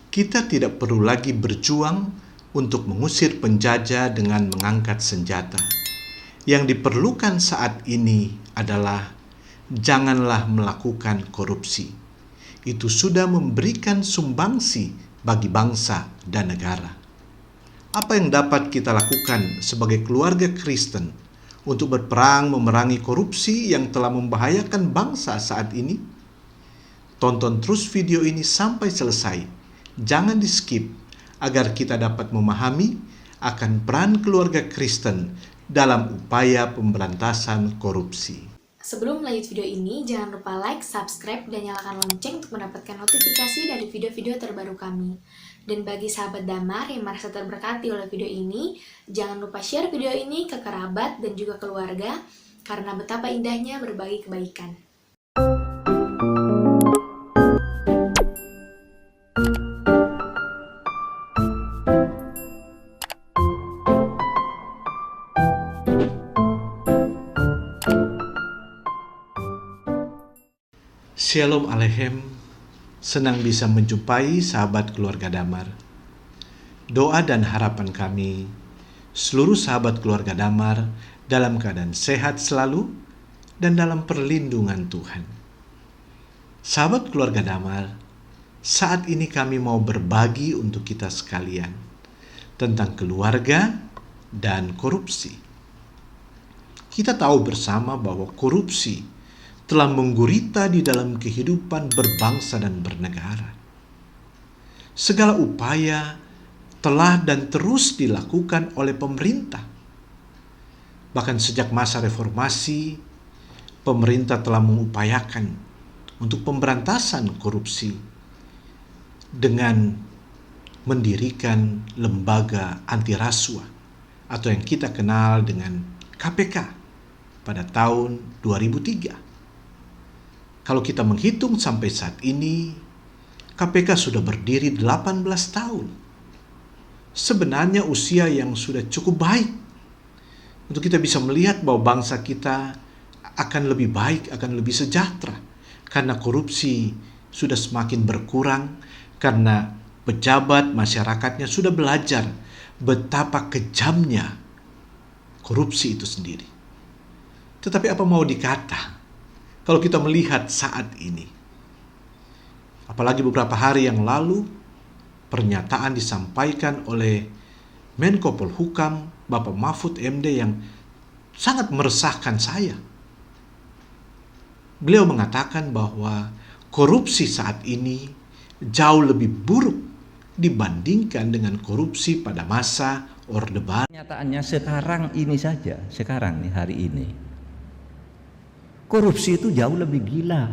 Kita tidak perlu lagi berjuang untuk mengusir penjajah dengan mengangkat senjata. Yang diperlukan saat ini adalah janganlah melakukan korupsi. Itu sudah memberikan sumbangsi bagi bangsa dan negara. Apa yang dapat kita lakukan sebagai keluarga Kristen untuk berperang memerangi korupsi yang telah membahayakan bangsa saat ini? Tonton terus video ini sampai selesai. Jangan di-skip agar kita dapat memahami akan peran keluarga Kristen dalam upaya pemberantasan korupsi. Sebelum lanjut video ini, jangan lupa like, subscribe, dan nyalakan lonceng untuk mendapatkan notifikasi dari video-video terbaru kami. Dan bagi sahabat Damar yang merasa terberkati oleh video ini, jangan lupa share video ini ke kerabat dan juga keluarga, karena betapa indahnya berbagi kebaikan. Shalom Aleichem, senang bisa menjumpai sahabat keluarga Damar. Doa dan harapan kami, seluruh sahabat keluarga Damar dalam keadaan sehat selalu dan dalam perlindungan Tuhan. Sahabat keluarga Damar, saat ini kami mau berbagi untuk kita sekalian tentang keluarga dan korupsi. Kita tahu bersama bahwa korupsi telah menggurita di dalam kehidupan berbangsa dan bernegara. Segala upaya telah dan terus dilakukan oleh pemerintah. Bahkan sejak masa reformasi, pemerintah telah mengupayakan untuk pemberantasan korupsi dengan mendirikan lembaga anti rasuah atau yang kita kenal dengan KPK pada tahun 2003. Kalau kita menghitung sampai saat ini, KPK sudah berdiri 18 tahun. Sebenarnya usia yang sudah cukup baik untuk kita bisa melihat bahwa bangsa kita akan lebih baik, akan lebih sejahtera. Karena korupsi sudah semakin berkurang, karena pejabat masyarakatnya sudah belajar betapa kejamnya korupsi itu sendiri. Tetapi apa mau dikata? Kalau kita melihat saat ini, apalagi beberapa hari yang lalu, pernyataan disampaikan oleh Menko Polhukam, Bapak Mahfud MD yang sangat meresahkan saya. Beliau mengatakan bahwa korupsi saat ini jauh lebih buruk dibandingkan dengan korupsi pada masa Orde Baru. Kenyataannya sekarang ini saja, sekarang nih hari ini. Korupsi itu jauh lebih gila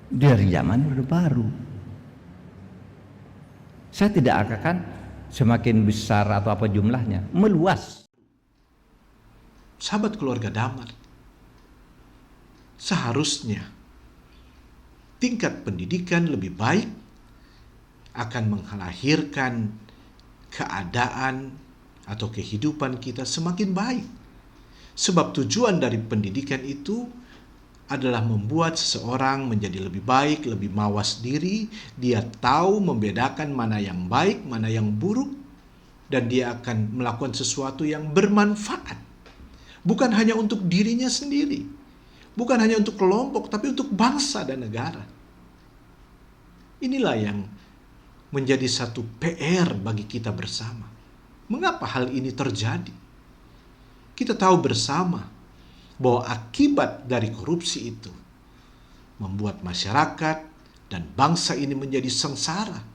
dari zaman Orde Baru. Saya tidak akan semakin besar atau apa jumlahnya, meluas. Sahabat keluarga Damar, seharusnya tingkat pendidikan lebih baik akan melahirkan keadaan atau kehidupan kita semakin baik. Sebab tujuan dari pendidikan itu adalah membuat seseorang menjadi lebih baik, lebih mawas diri. Dia tahu membedakan mana yang baik, mana yang buruk, dan dia akan melakukan sesuatu yang bermanfaat. Bukan hanya untuk dirinya sendiri, bukan hanya untuk kelompok, tapi untuk bangsa dan negara. Inilah yang menjadi satu PR bagi kita bersama. Mengapa hal ini terjadi? Kita tahu bersama bahwa akibat dari korupsi itu membuat masyarakat dan bangsa ini menjadi sengsara.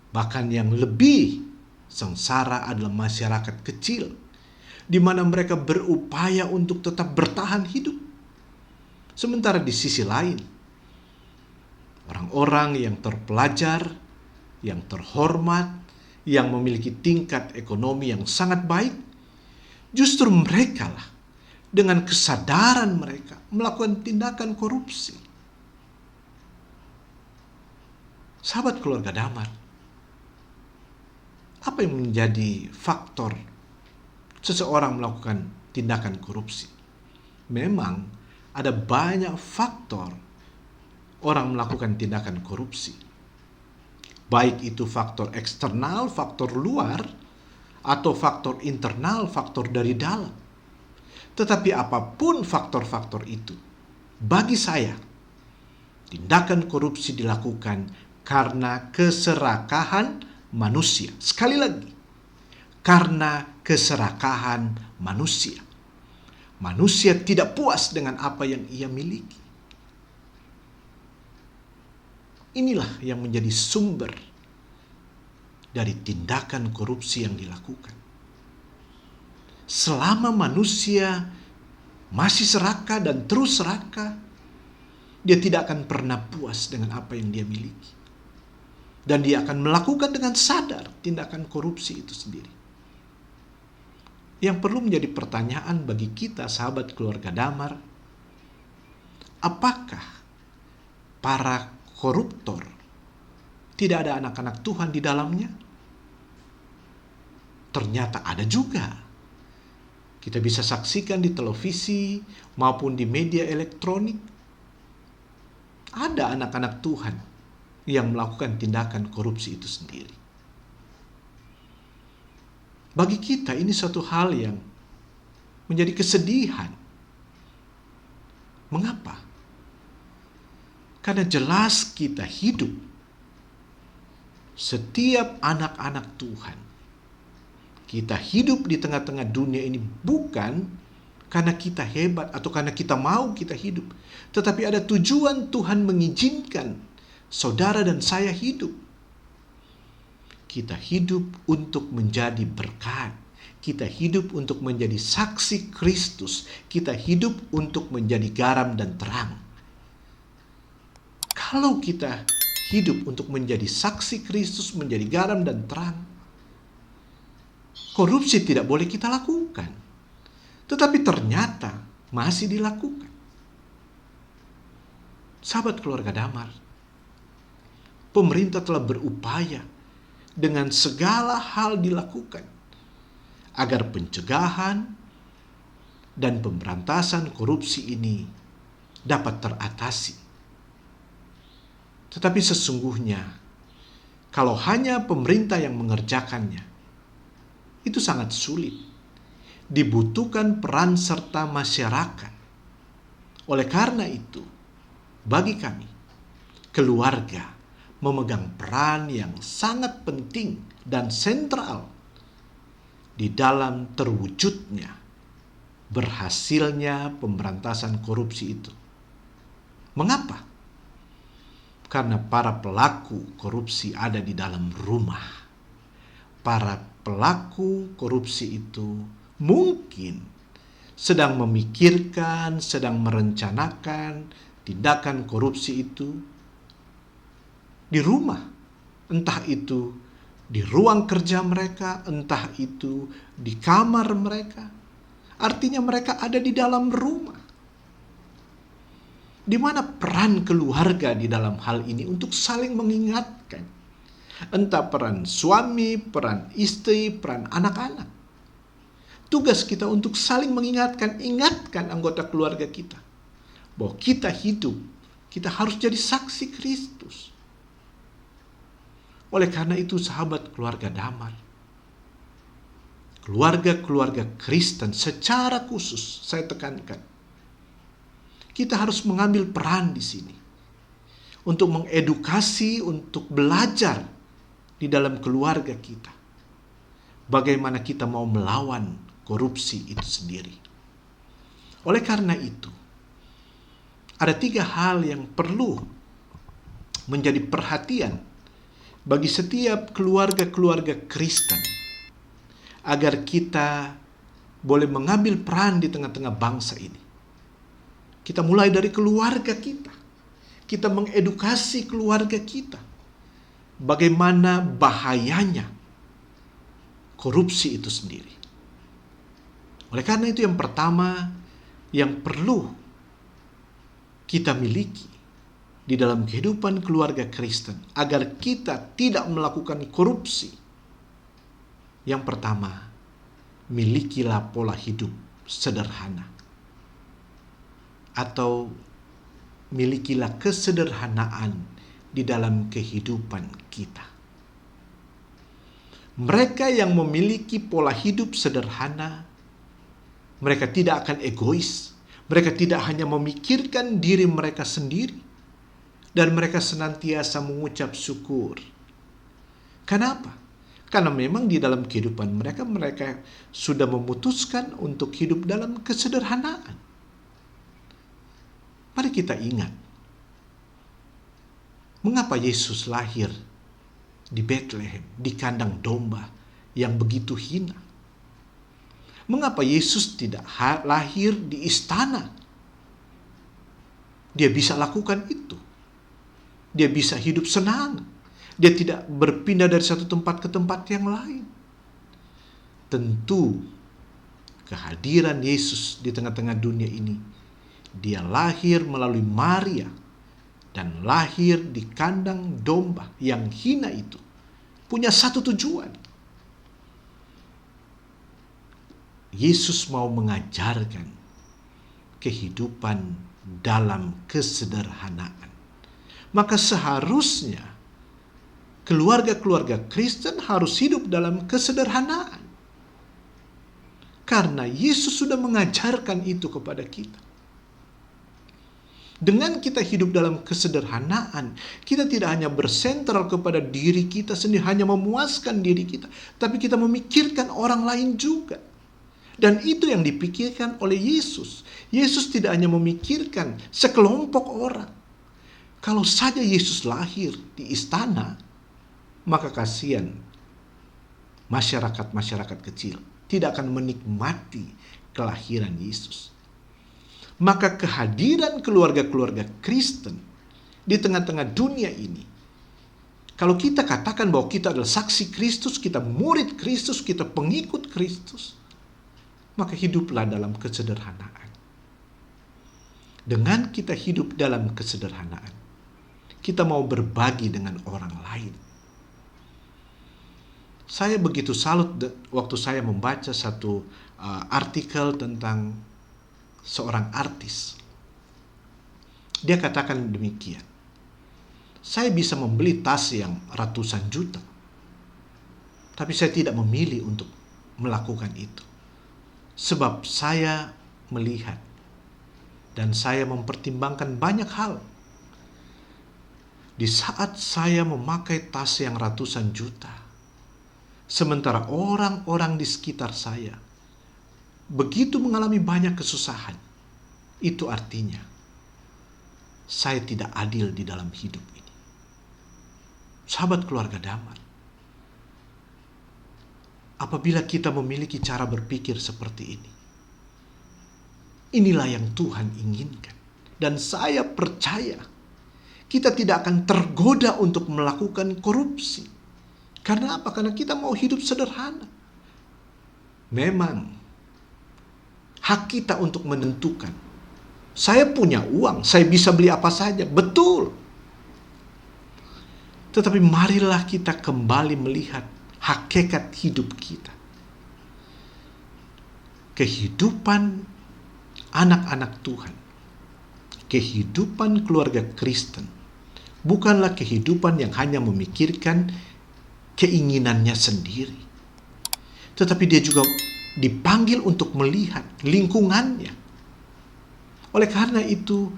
Bahkan yang lebih sengsara adalah masyarakat kecil, di mana mereka berupaya untuk tetap bertahan hidup. Sementara di sisi lain, orang-orang yang terpelajar, yang terhormat, yang memiliki tingkat ekonomi yang sangat baik, justru mereka lah dengan kesadaran mereka melakukan tindakan korupsi. Sahabat keluarga Damar, apa yang menjadi faktor seseorang melakukan tindakan korupsi? Memang ada banyak faktor orang melakukan tindakan korupsi. Baik itu faktor eksternal, faktor luar, atau faktor internal, faktor dari dalam. Tetapi apapun faktor-faktor itu, bagi saya, tindakan korupsi dilakukan karena keserakahan manusia. Sekali lagi, karena keserakahan manusia. Manusia tidak puas dengan apa yang ia miliki. Inilah yang menjadi sumber dari tindakan korupsi yang dilakukan. Selama manusia masih serakah dan terus serakah, dia tidak akan pernah puas dengan apa yang dia miliki. Dan dia akan melakukan dengan sadar tindakan korupsi itu sendiri. Yang perlu menjadi pertanyaan bagi kita, sahabat keluarga Damar, apakah para koruptor tidak ada anak-anak Tuhan di dalamnya? Ternyata ada juga. Kita bisa saksikan di televisi maupun di media elektronik. Ada anak-anak Tuhan yang melakukan tindakan korupsi itu sendiri. Bagi kita ini suatu hal yang menjadi kesedihan. Mengapa? Karena jelas kita hidup, setiap anak-anak Tuhan, kita hidup di tengah-tengah dunia ini bukan karena kita hebat atau karena kita mau kita hidup. Tetapi ada tujuan Tuhan mengizinkan saudara dan saya hidup. Kita hidup untuk menjadi berkat. Kita hidup untuk menjadi saksi Kristus. Kita hidup untuk menjadi garam dan terang. Kalau kita hidup untuk menjadi saksi Kristus, menjadi garam dan terang, korupsi tidak boleh kita lakukan. Tetapi ternyata masih dilakukan. Sahabat keluarga Damar, pemerintah telah berupaya dengan segala hal dilakukan agar pencegahan dan pemberantasan korupsi ini dapat teratasi. Tetapi sesungguhnya, kalau hanya pemerintah yang mengerjakannya, itu sangat sulit. Dibutuhkan peran serta masyarakat. Oleh karena itu, bagi kami, keluarga memegang peran yang sangat penting dan sentral di dalam terwujudnya, berhasilnya pemberantasan korupsi itu. Mengapa? Karena para pelaku korupsi ada di dalam rumah. Para pelaku korupsi itu mungkin sedang memikirkan, sedang merencanakan tindakan korupsi itu di rumah. Entah itu di ruang kerja mereka, entah itu di kamar mereka. Artinya mereka ada di dalam rumah. Di mana peran keluarga di dalam hal ini untuk saling mengingatkan. Entah peran suami, peran istri, peran anak-anak. Tugas kita untuk saling ingatkan anggota keluarga kita. Bahwa kita hidup, kita harus jadi saksi Kristus. Oleh karena itu sahabat keluarga Damar, keluarga-keluarga Kristen secara khusus saya tekankan, kita harus mengambil peran di sini. Untuk mengedukasi, untuk belajar di dalam keluarga kita. Bagaimana kita mau melawan korupsi itu sendiri. Oleh karena itu, ada 3 hal yang perlu menjadi perhatian bagi setiap keluarga-keluarga Kristen agar kita boleh mengambil peran di tengah-tengah bangsa ini. Kita mulai dari keluarga kita. Kita mengedukasi keluarga kita. Bagaimana bahayanya korupsi itu sendiri. Oleh karena itu yang pertama yang perlu kita miliki di dalam kehidupan keluarga Kristen agar kita tidak melakukan korupsi. Yang pertama, milikilah pola hidup sederhana. Atau milikilah kesederhanaan di dalam kehidupan kita. Mereka yang memiliki pola hidup sederhana, mereka tidak akan egois. Mereka tidak hanya memikirkan diri mereka sendiri, dan mereka senantiasa mengucap syukur. Kenapa? Karena memang di dalam kehidupan mereka sudah memutuskan untuk hidup dalam kesederhanaan. Mari kita ingat, mengapa Yesus lahir di Bethlehem, di kandang domba yang begitu hina? Mengapa Yesus tidak lahir di istana? Dia bisa lakukan itu. Dia bisa hidup senang. Dia tidak berpindah dari satu tempat ke tempat yang lain. Tentu kehadiran Yesus di tengah-tengah dunia ini, dia lahir melalui Maria dan lahir di kandang domba yang hina itu, punya satu tujuan. Yesus mau mengajarkan kehidupan dalam kesederhanaan. Maka seharusnya keluarga-keluarga Kristen harus hidup dalam kesederhanaan. Karena Yesus sudah mengajarkan itu kepada kita. Dengan kita hidup dalam kesederhanaan, kita tidak hanya bersentral kepada diri kita sendiri, hanya memuaskan diri kita, tapi kita memikirkan orang lain juga. Dan itu yang dipikirkan oleh Yesus. Yesus tidak hanya memikirkan sekelompok orang. Kalau saja Yesus lahir di istana, maka kasihan masyarakat kecil tidak akan menikmati kelahiran Yesus. Maka kehadiran keluarga-keluarga Kristen di tengah-tengah dunia ini, kalau kita katakan bahwa kita adalah saksi Kristus, kita murid Kristus, kita pengikut Kristus, maka hiduplah dalam kesederhanaan. Dengan kita hidup dalam kesederhanaan, kita mau berbagi dengan orang lain. Saya begitu salut waktu saya membaca satu artikel tentang seorang artis. Dia katakan demikian, saya bisa membeli tas yang ratusan juta, tapi saya tidak memilih untuk melakukan itu. Sebab saya melihat dan saya mempertimbangkan banyak hal. Di saat saya memakai tas yang ratusan juta, sementara orang-orang di sekitar saya begitu mengalami banyak kesusahan, itu artinya saya tidak adil di dalam hidup ini. Sahabat keluarga damai, apabila kita memiliki cara berpikir seperti ini, inilah yang Tuhan inginkan. Dan saya percaya kita tidak akan tergoda untuk melakukan korupsi. Karena apa? Karena kita mau hidup sederhana. Memang hak kita untuk menentukan, saya punya uang, saya bisa beli apa saja. Betul. Tetapi marilah kita kembali melihat hakikat hidup kita. Kehidupan anak-anak Tuhan, kehidupan keluarga Kristen, bukanlah kehidupan yang hanya memikirkan keinginannya sendiri, tetapi dia juga dipanggil untuk melihat lingkungannya. Oleh karena itu,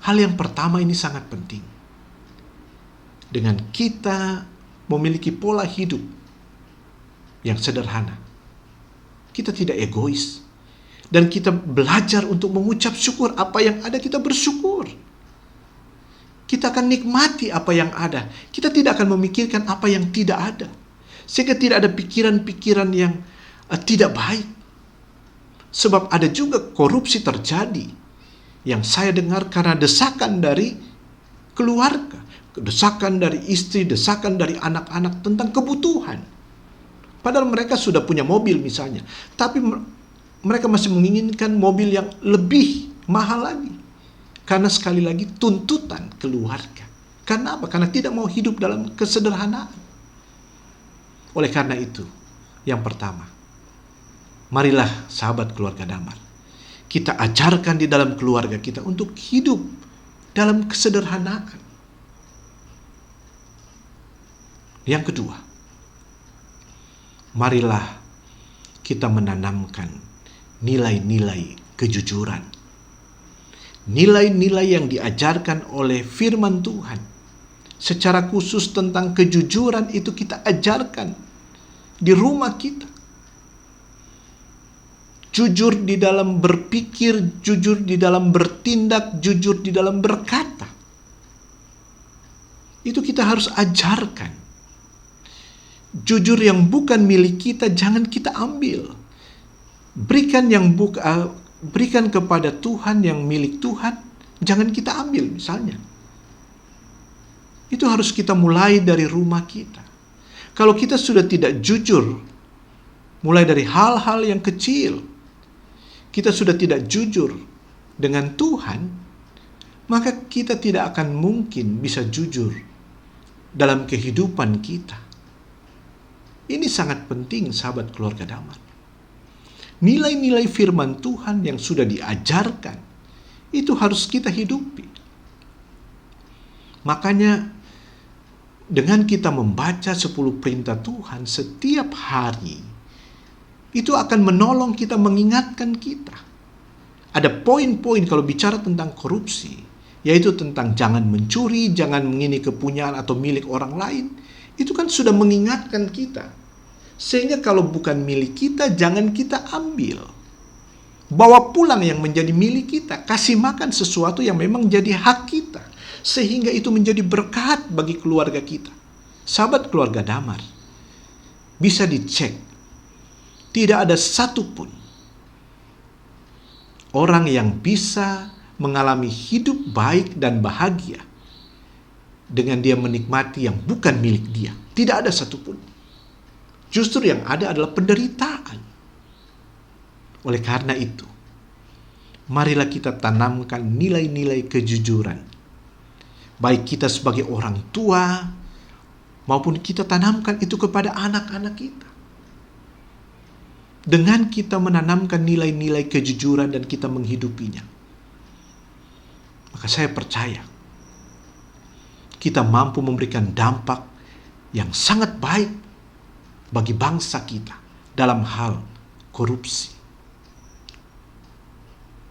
hal yang pertama ini sangat penting. Dengan kita memiliki pola hidup yang sederhana, kita tidak egois, dan kita belajar untuk mengucap syukur. Apa yang ada kita bersyukur. Kita akan nikmati apa yang ada. Kita tidak akan memikirkan apa yang tidak ada, sehingga tidak ada pikiran-pikiran yang tidak baik. Sebab ada juga korupsi terjadi yang saya dengar karena desakan dari keluarga, desakan dari istri, desakan dari anak-anak tentang kebutuhan. Padahal mereka sudah punya mobil misalnya, tapi mereka masih menginginkan mobil yang lebih mahal lagi. Karena sekali lagi tuntutan keluarga. Karena apa? Karena tidak mau hidup dalam kesederhanaan. Oleh karena itu, yang pertama, marilah sahabat keluarga damai, kita ajarkan di dalam keluarga kita untuk hidup dalam kesederhanaan. Yang kedua, marilah kita menanamkan nilai-nilai kejujuran. Nilai-nilai yang diajarkan oleh firman Tuhan. Secara khusus tentang kejujuran itu kita ajarkan di rumah kita. Jujur di dalam berpikir, jujur di dalam bertindak, jujur di dalam berkata. Itu kita harus ajarkan. Jujur yang bukan milik kita jangan kita ambil. Berikan kepada Tuhan yang milik Tuhan, jangan kita ambil misalnya. Itu harus kita mulai dari rumah kita. Kalau kita sudah tidak jujur, mulai dari hal-hal yang kecil, kita sudah tidak jujur dengan Tuhan, maka kita tidak akan mungkin bisa jujur dalam kehidupan kita. Ini sangat penting, sahabat keluarga damai. Nilai-nilai firman Tuhan yang sudah diajarkan, itu harus kita hidupi. Makanya, dengan kita membaca 10 perintah Tuhan setiap hari, itu akan menolong kita, mengingatkan kita. Ada poin-poin kalau bicara tentang korupsi, yaitu tentang jangan mencuri, jangan mengini kepunyaan atau milik orang lain. Itu kan sudah mengingatkan kita. Sehingga kalau bukan milik kita, jangan kita ambil. Bawa pulang yang menjadi milik kita. Kasih makan sesuatu yang memang jadi hak kita. Sehingga itu menjadi berkat bagi keluarga kita. Sahabat keluarga damar, bisa dicek. Tidak ada satupun orang yang bisa mengalami hidup baik dan bahagia dengan dia menikmati yang bukan milik dia. Tidak ada satupun. Justru yang ada adalah penderitaan. Oleh karena itu, marilah kita tanamkan nilai-nilai kejujuran. Baik kita sebagai orang tua, maupun kita tanamkan itu kepada anak-anak kita. Dengan kita menanamkan nilai-nilai kejujuran dan kita menghidupinya, maka saya percaya kita mampu memberikan dampak yang sangat baik bagi bangsa kita dalam hal korupsi.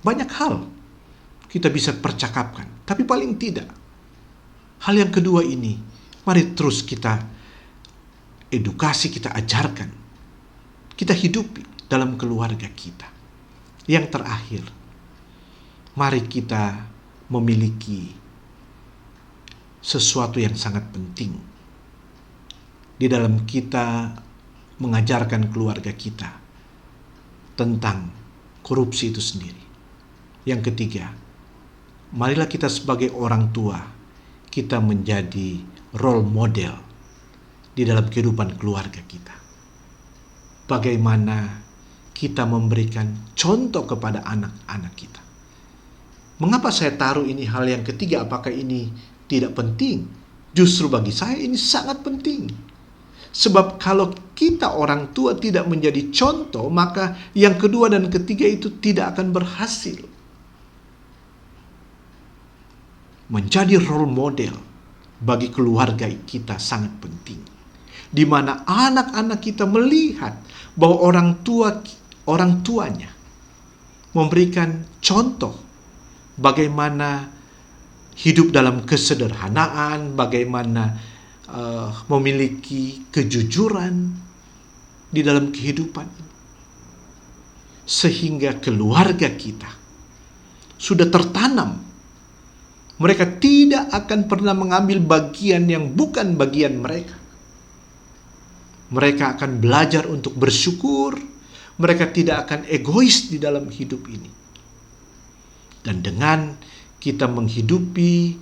Banyak hal kita bisa percakapkan, tapi paling tidak hal yang kedua ini, mari terus kita edukasi, kita ajarkan, kita hidupi dalam keluarga kita. Yang terakhir, mari kita memiliki sesuatu yang sangat penting di dalam kita mengajarkan keluarga kita tentang korupsi itu sendiri. Yang ketiga, marilah kita sebagai orang tua, kita menjadi role model di dalam kehidupan keluarga kita. Bagaimana kita memberikan contoh kepada anak-anak kita. Mengapa saya taruh ini hal yang ketiga? Apakah ini tidak penting? Justru bagi saya ini sangat penting. Sebab kalau kita orang tua tidak menjadi contoh, maka yang kedua dan ketiga itu tidak akan berhasil. Menjadi role model bagi keluarga kita sangat penting. Di mana anak-anak kita melihat bahwa orang tuanya memberikan contoh bagaimana hidup dalam kesederhanaan, bagaimana memiliki kejujuran di dalam kehidupan. Sehingga keluarga kita sudah tertanam. Mereka tidak akan pernah mengambil bagian yang bukan bagian mereka. Mereka akan belajar untuk bersyukur. Mereka tidak akan egois di dalam hidup ini. Dan dengan kita menghidupi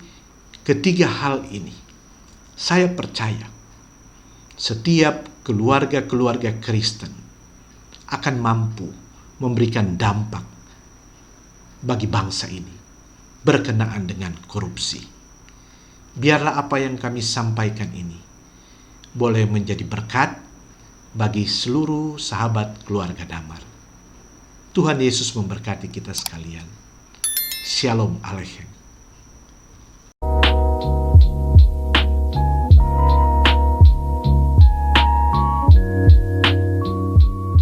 ketiga hal ini, saya percaya setiap keluarga-keluarga Kristen akan mampu memberikan dampak bagi bangsa ini berkenaan dengan korupsi. Biarlah apa yang kami sampaikan ini boleh menjadi berkat bagi seluruh sahabat keluarga Damar. Tuhan Yesus memberkati kita sekalian. Shalom Aleichem.